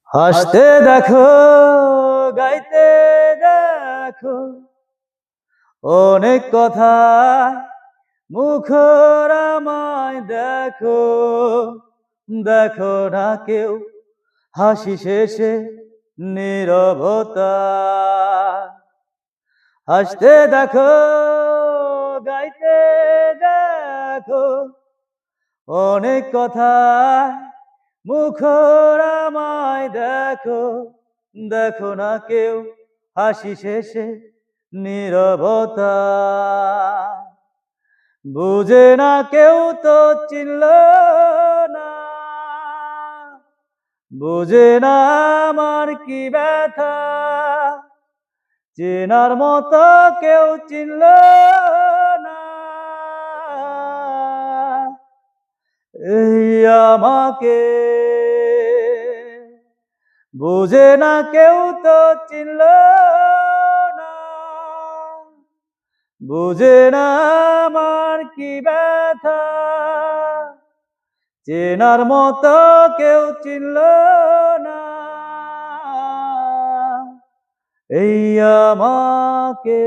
হাসতে দেখো, গাইতে দেখো, অনেক কথা মুখর আমায় দেখো। দেখো না কেউ হাসি শেষে নীরবতা। হাসতে দেখো, গাইতে দেখো, অনেক কথা মুখর আমায় দেখো। দেখো না কেউ হাসি শেষে নীরবতা। বুঝে না কেউ তো চিনল না, বুঝে না আমার কি ব্যথা। চেনার মতো কেউ চিনল না, এই আমাকে। বুঝে না কেউ তো চিনল না, বুঝে না আমার কি ব্যথা। চেনার মতো কেউ চিনল না, এই আমাকে।